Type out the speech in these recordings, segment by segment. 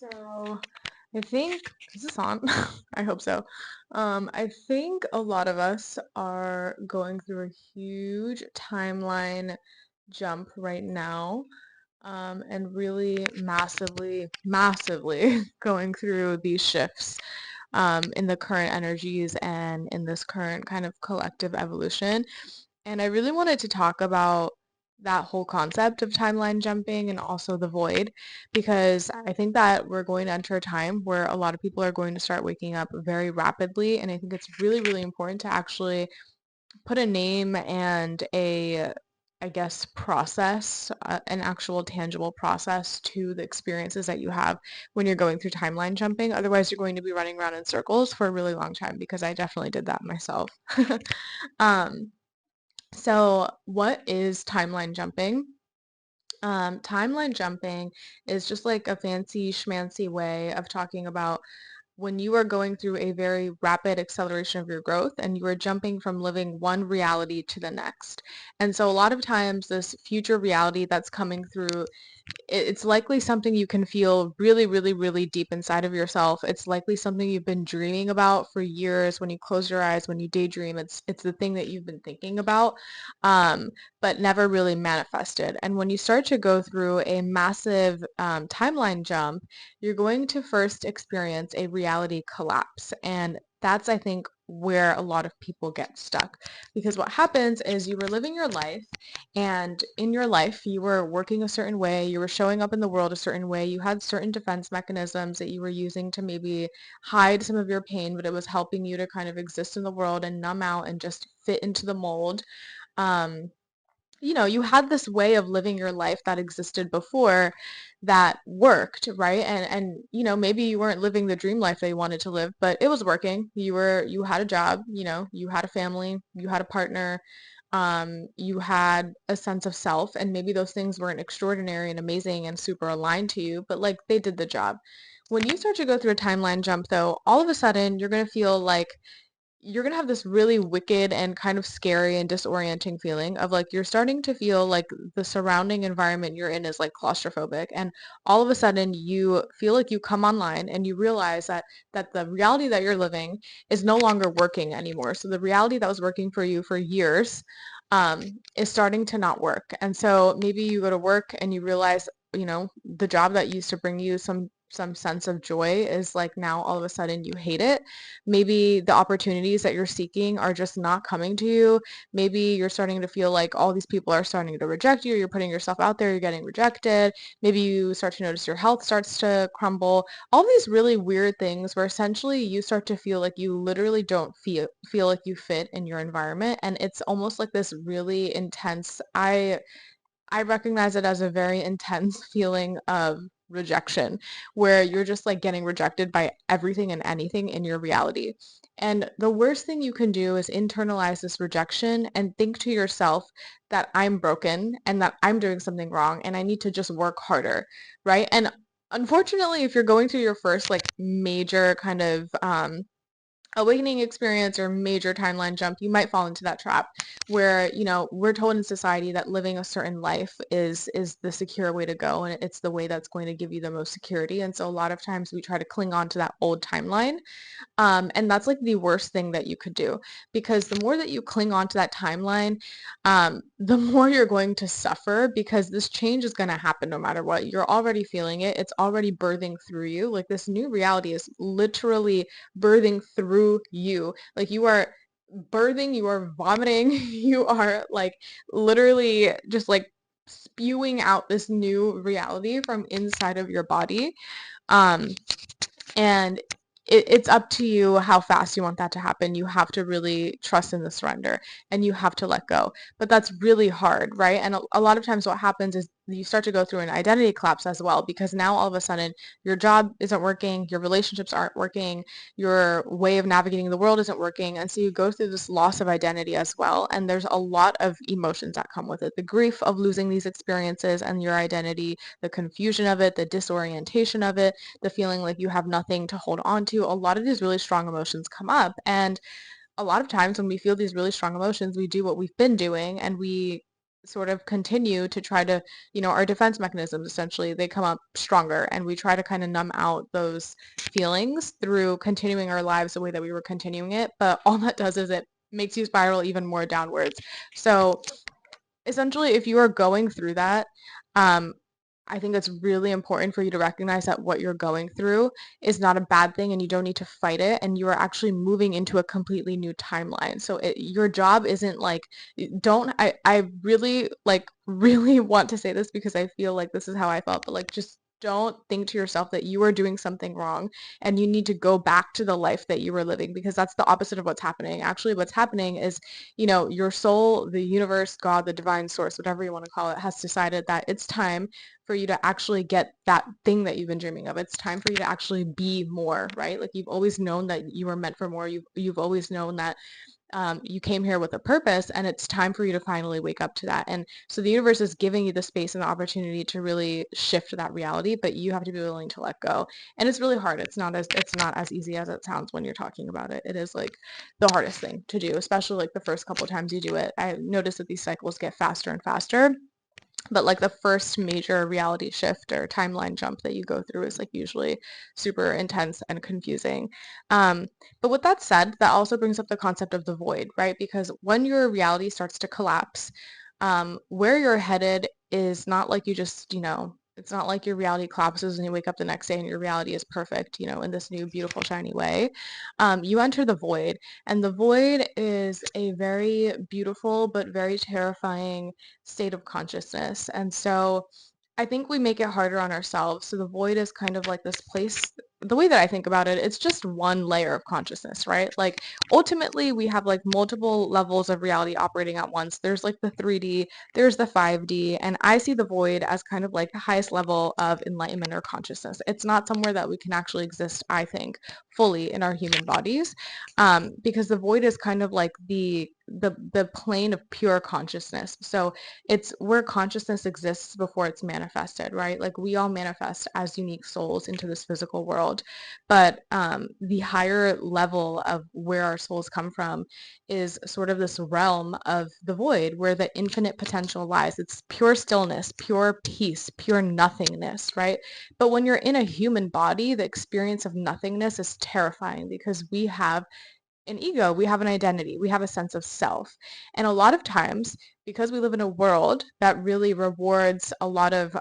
So I think, is this on? I hope so. I think a lot of us are going through a huge timeline jump right now, and really massively going through these shifts in the current energies and in this current kind of collective evolution. And I really wanted to talk about that whole concept of timeline jumping and also the void, because I think that we're going to enter a time where a lot of people are going to start waking up very rapidly. And I think it's really important to actually put a name and I guess, process, an actual tangible process to the experiences that you have when you're going through timeline jumping. Otherwise, you're going to be running around in circles for a really long time because I definitely did that myself. Um, so, what is timeline jumping? Timeline jumping is just like a fancy schmancy way of talking about when you are going through a very rapid acceleration of your growth and you are jumping from living one reality to the next. And so, a lot of times, this future reality that's coming through it's likely something you can feel really deep inside of yourself. It's likely something you've been dreaming about for years. When you close your eyes, when you daydream, it's the thing that you've been thinking about, um, but never really manifested. And when you start to go through a massive timeline jump, you're going to first experience a reality collapse. And that's, I think, where a lot of people get stuck. Because what happens is you were living your life, and in your life, you were working a certain way, you were showing up in the world a certain way, you had certain defense mechanisms that you were using to maybe hide some of your pain, but it was helping you to kind of exist in the world and numb out and just fit into the mold. Um, you had this way of living your life that existed before that worked, right? And maybe you weren't living the dream life that you wanted to live, but it was working. You had a job, you had a family, you had a partner, you had a sense of self, and maybe those things weren't extraordinary and amazing and super aligned to you, but like they did the job. When you start to go through a timeline jump, though, all of a sudden you're going to feel like you're gonna have this really wicked and kind of scary and disorienting feeling of like you're starting to feel like the surrounding environment you're in is like claustrophobic, and all of a sudden you feel like you come online and you realize that the reality that you're living is no longer working anymore. So the reality that was working for you for years um, is starting to not work. And so maybe you go to work and you realize, the job that used to bring you some sense of joy is like now all of a sudden you hate it. Maybe the opportunities that you're seeking are just not coming to you. Maybe you're starting to feel like all these people are starting to reject you. You're putting yourself out there, you're getting rejected. Maybe you start to notice your health starts to crumble. All these really weird things where essentially you start to feel like you literally don't feel like you fit in your environment. And it's almost like this really intense, I recognize it as a very intense feeling of rejection, where you're just like getting rejected by everything and anything in your reality. And the worst thing you can do is internalize this rejection and think to yourself that I'm broken and that I'm doing something wrong and I need to just work harder, right? And unfortunately, if you're going through your first like major kind of awakening experience or major timeline jump, you might fall into that trap where, we're told in society that living a certain life is the secure way to go, and it's the way that's going to give you the most security. And so a lot of times we try to cling on to that old timeline, and that's like the worst thing that you could do, because the more that you cling on to that timeline, the more you're going to suffer, because this change is going to happen no matter what. You're already feeling it. It's already birthing through you. Like this new reality is literally birthing through you. Like you are birthing, you are vomiting, you are like literally just like spewing out this new reality from inside of your body. Um, and it's up to you how fast you want that to happen. You have to really trust in the surrender and you have to let go. But that's really hard, right? And a lot of times what happens is you start to go through an identity collapse as well, because now all of a sudden your job isn't working, your relationships aren't working, your way of navigating the world isn't working. And so you go through this loss of identity as well. And there's a lot of emotions that come with it. The grief of losing these experiences and your identity, the confusion of it, the disorientation of it, the feeling like you have nothing to hold on to. A lot of these really strong emotions come up. And a lot of times when we feel these really strong emotions, we do what we've been doing and we sort of continue to try to, our defense mechanisms essentially, they come up stronger, and we try to kind of numb out those feelings through continuing our lives the way that we were continuing it. But all that does is it makes you spiral even more downwards. So essentially, if you are going through that, um, I think it's really important for you to recognize that what you're going through is not a bad thing, and you don't need to fight it, and you are actually moving into a completely new timeline. So your job isn't like, don't, I really like really want to say this because I feel like this is how I felt, but like just don't think to yourself that you are doing something wrong and you need to go back to the life that you were living, because that's the opposite of what's happening. Actually, what's happening is, your soul, the universe, God, the divine source, whatever you want to call it, has decided that it's time for you to actually get that thing that you've been dreaming of. It's time for you to actually be more, right? Like you've always known that you were meant for more. You've always known that you came here with a purpose, and it's time for you to finally wake up to that. And so the universe is giving you the space and the opportunity to really shift that reality, but you have to be willing to let go. And it's really hard. It's not as easy as it sounds when you're talking about it. It is like the hardest thing to do, especially like the first couple times you do it. I noticed that these cycles get faster and faster, but like the first major reality shift or timeline jump that you go through is like usually super intense and confusing. um, but with that said, that also brings up the concept of the void, right? Because when your reality starts to collapse, where you're headed is not like you just, it's not like your reality collapses and you wake up the next day and your reality is perfect, in this new beautiful shiny way. You enter the void, and the void is a very beautiful but very terrifying state of consciousness. And so I think we make it harder on ourselves. So the void is kind of like this place, the way that I think about it, it's just one layer of consciousness, right? Like ultimately we have like multiple levels of reality operating at once. There's like the 3D, there's the 5D, and I see the void as kind of like the highest level of enlightenment or consciousness. It's not somewhere that we can actually exist, I think, fully in our human bodies, because the void is kind of like the plane of pure consciousness. So it's where consciousness exists before it's manifested, right? Like we all manifest as unique souls into this physical world, but the higher level of where our souls come from is sort of this realm of the void where the infinite potential lies. It's pure stillness, pure peace, pure nothingness, right? But when you're in a human body, the experience of nothingness is terrifying because we have an ego, we have an identity, we have a sense of self. And a lot of times, because we live in a world that really rewards a lot of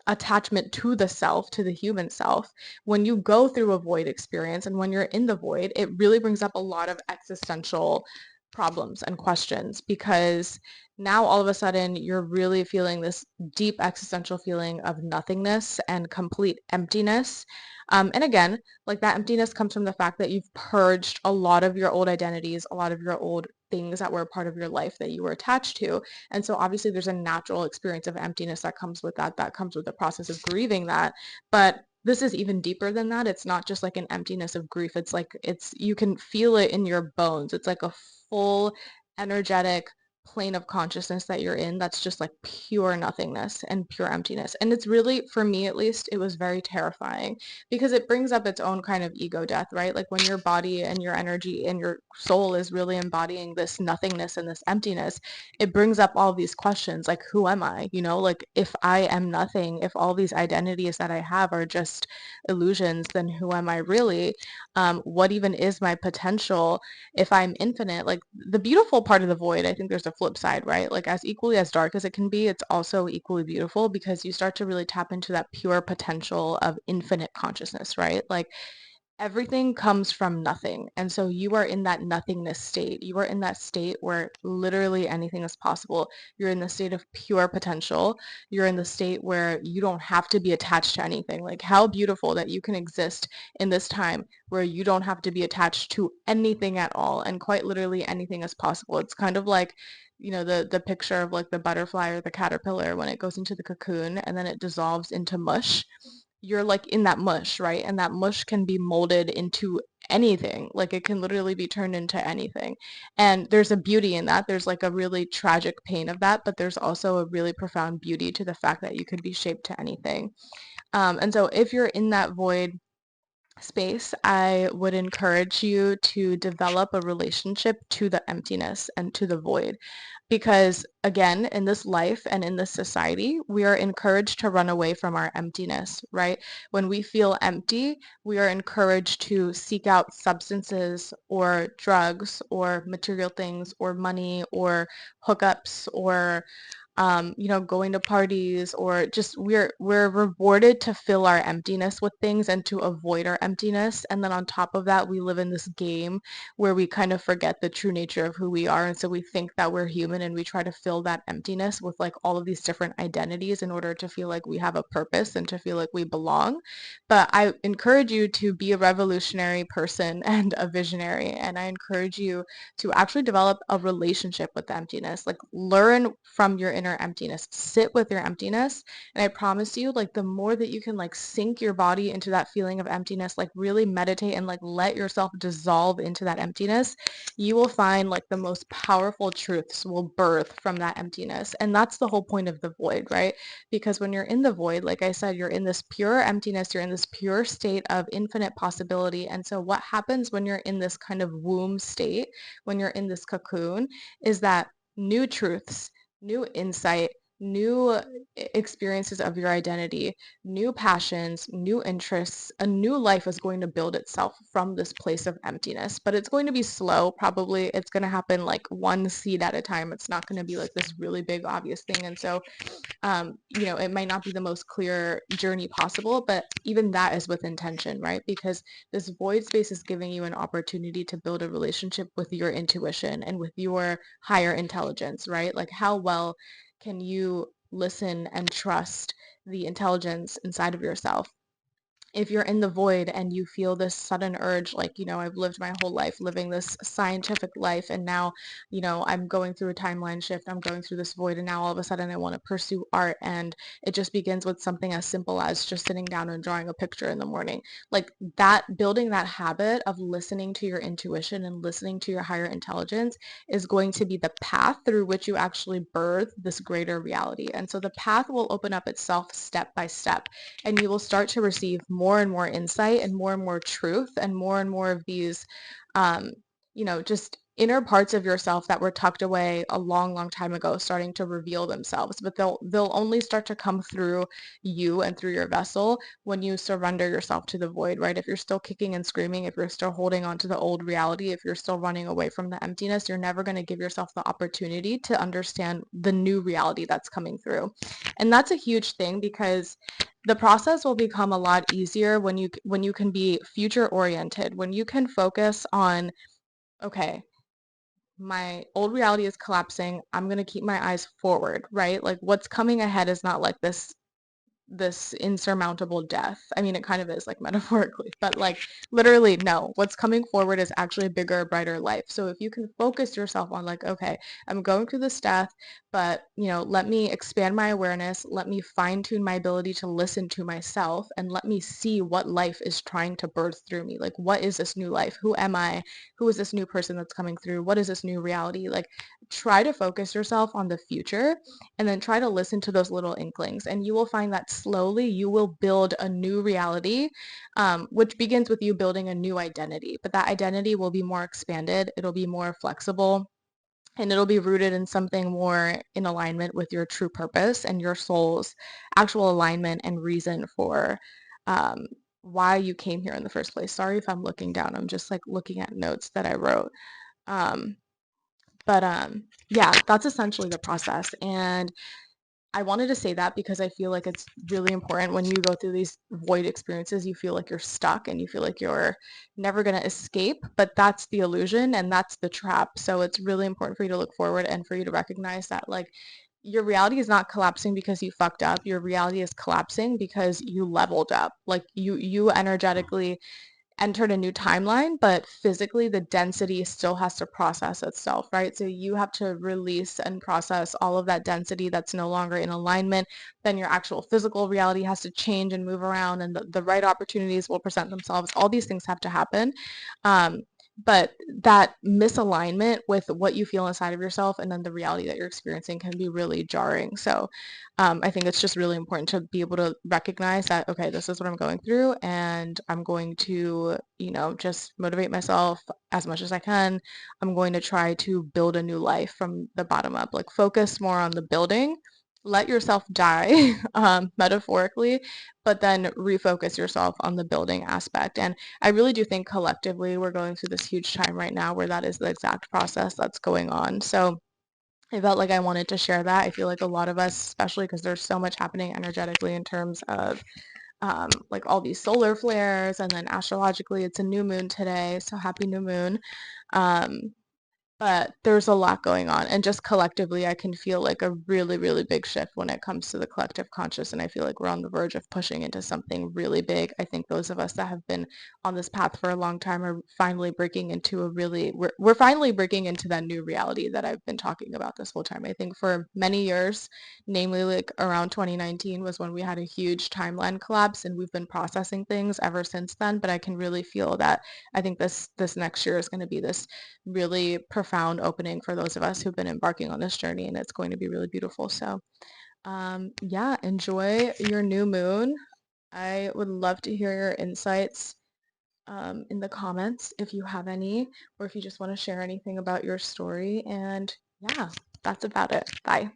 attachment to the self, to the human self, when you go through a void experience and when you're in the void, it really brings up a lot of existential problems and questions, because now all of a sudden you're really feeling this deep existential feeling of nothingness and complete emptiness. And again, like that emptiness comes from the fact that you've purged a lot of your old identities, a lot of your old things that were a part of your life that you were attached to. And so obviously there's a natural experience of emptiness that comes with that, that comes with the process of grieving that. But this is even deeper than that. It's not just like an emptiness of grief. It's like you can feel it in your bones. It's like a full energetic plane of consciousness that you're in that's just like pure nothingness and pure emptiness. And it's really, for me at least, it was very terrifying because it brings up its own kind of ego death, right? Like when your body and your energy and your soul is really embodying this nothingness and this emptiness, it brings up all these questions like, who am I? Like if I am nothing, if all these identities that I have are just illusions, then who am I really? What even is my potential if I'm infinite? Like the beautiful part of the void, I think there's a flip side, right? Like as equally as dark as it can be, it's also equally beautiful because you start to really tap into that pure potential of infinite consciousness, right? Like everything comes from nothing. And so you are in that nothingness state. You are in that state where literally anything is possible. You're in the state of pure potential. You're in the state where you don't have to be attached to anything. Like how beautiful that you can exist in this time where you don't have to be attached to anything at all. And quite literally anything is possible. It's kind of like, the picture of like the butterfly or the caterpillar when it goes into the cocoon and then it dissolves into mush. You're like in that mush, right? And that mush can be molded into anything. Like it can literally be turned into anything. And there's a beauty in that. There's like a really tragic pain of that, but there's also a really profound beauty to the fact that you could be shaped to anything. And so if you're in that void, space, I would encourage you to develop a relationship to the emptiness and to the void. Because again, in this life and in this society, we are encouraged to run away from our emptiness, right? When we feel empty, we are encouraged to seek out substances or drugs or material things or money or hookups or going to parties, or just we're rewarded to fill our emptiness with things and to avoid our emptiness. And then on top of that, we live in this game where we kind of forget the true nature of who we are. And so we think that we're human and we try to fill that emptiness with like all of these different identities in order to feel like we have a purpose and to feel like we belong. But I encourage you to be a revolutionary person and a visionary. And I encourage you to actually develop a relationship with the emptiness. Like learn from your inner emptiness, sit with your emptiness. And I promise you, like the more that you can like sink your body into that feeling of emptiness, like really meditate and like let yourself dissolve into that emptiness, you will find like the most powerful truths will birth from that emptiness. And that's the whole point of the void, right? Because when you're in the void, like I said, you're in this pure emptiness, you're in this pure state of infinite possibility. And so what happens when you're in this kind of womb state, when you're in this cocoon, is that new truths, new insight, new experiences of your identity, new passions, new interests, a new life is going to build itself from this place of emptiness. But it's going to be slow, probably. It's going to happen like one seed at a time. It's not going to be like this really big, obvious thing. And so it might not be the most clear journey possible, but even that is with intention, right? Because this void space is giving you an opportunity to build a relationship with your intuition and with your higher intelligence, right? Like how well can you listen and trust the intelligence inside of yourself? If you're in the void and you feel this sudden urge, like, I've lived my whole life living this scientific life, and now, I'm going through a timeline shift, I'm going through this void, and now all of a sudden I want to pursue art, and it just begins with something as simple as just sitting down and drawing a picture in the morning. Like that, building that habit of listening to your intuition and listening to your higher intelligence is going to be the path through which you actually birth this greater reality. And so the path will open up itself step by step, and you will start to receive more and more insight and more truth and more of these um, just inner parts of yourself that were tucked away a long, long time ago starting to reveal themselves. But they'll only start to come through you and through your vessel when you surrender yourself to the void, right? If you're still kicking and screaming, if you're still holding on to the old reality, if you're still running away from the emptiness, you're never going to give yourself the opportunity to understand the new reality that's coming through. And that's a huge thing, because the process will become a lot easier when you can be future oriented, when you can focus on, okay, my old reality is collapsing. I'm going to keep my eyes forward, right? Like what's coming ahead is not like this insurmountable death. I mean, it kind of is like metaphorically, but like literally, no. What's coming forward is actually a bigger, brighter life. So if you can focus yourself on like, okay, I'm going through this death, but let me expand my awareness, let me fine tune my ability to listen to myself, and let me see what life is trying to birth through me. Like, what is this new life? Who am I? Who is this new person that's coming through? What is this new reality? Like, try to focus yourself on the future and then try to listen to those little inklings, and you will find that slowly you will build a new reality, which begins with you building a new identity. But that identity will be more expanded, it'll be more flexible, and it'll be rooted in something more in alignment with your true purpose and your soul's actual alignment and reason for um, why you came here in the first place. Sorry if I'm looking down, I'm just like looking at notes that I wrote. um, but yeah, that's essentially the process. And I wanted to say that because I feel like it's really important when you go through these void experiences, you feel like you're stuck and you feel like you're never going to escape, but that's the illusion and that's the trap. So it's really important for you to look forward and for you to recognize that like your reality is not collapsing because you fucked up. Your reality is collapsing because you leveled up. Like you energetically entered a new timeline, but physically the density still has to process itself, right? So you have to release and process all of that density that's no longer in alignment. Then your actual physical reality has to change and move around, and the right opportunities will present themselves. All these things have to happen. Um, But that misalignment with what you feel inside of yourself and then the reality that you're experiencing can be really jarring. So I think it's just really important to be able to recognize that, okay, this is what I'm going through, and I'm going to, just motivate myself as much as I can. I'm going to try to build a new life from the bottom up, like focus more on the building. Let yourself die, metaphorically, but then refocus yourself on the building aspect. And I really do think collectively we're going through this huge time right now where that is the exact process that's going on. So I felt like I wanted to share that. I feel like a lot of us, especially because there's so much happening energetically in terms of like all these solar flares, and then astrologically, it's a new moon today. So happy new moon. Um, but there's a lot going on, and just collectively, I can feel like a really, really big shift when it comes to the collective conscious, and I feel like we're on the verge of pushing into something really big. I think those of us that have been on this path for a long time are finally breaking into we're finally breaking into that new reality that I've been talking about this whole time. I think for many years, namely like around 2019 was when we had a huge timeline collapse, and we've been processing things ever since then, but I can really feel that I think this next year is going to be this really profound opening for those of us who've been embarking on this journey, and it's going to be really beautiful. So, yeah, enjoy your new moon. I would love to hear your insights in the comments if you have any, or if you just want to share anything about your story. And yeah, that's about it. Bye.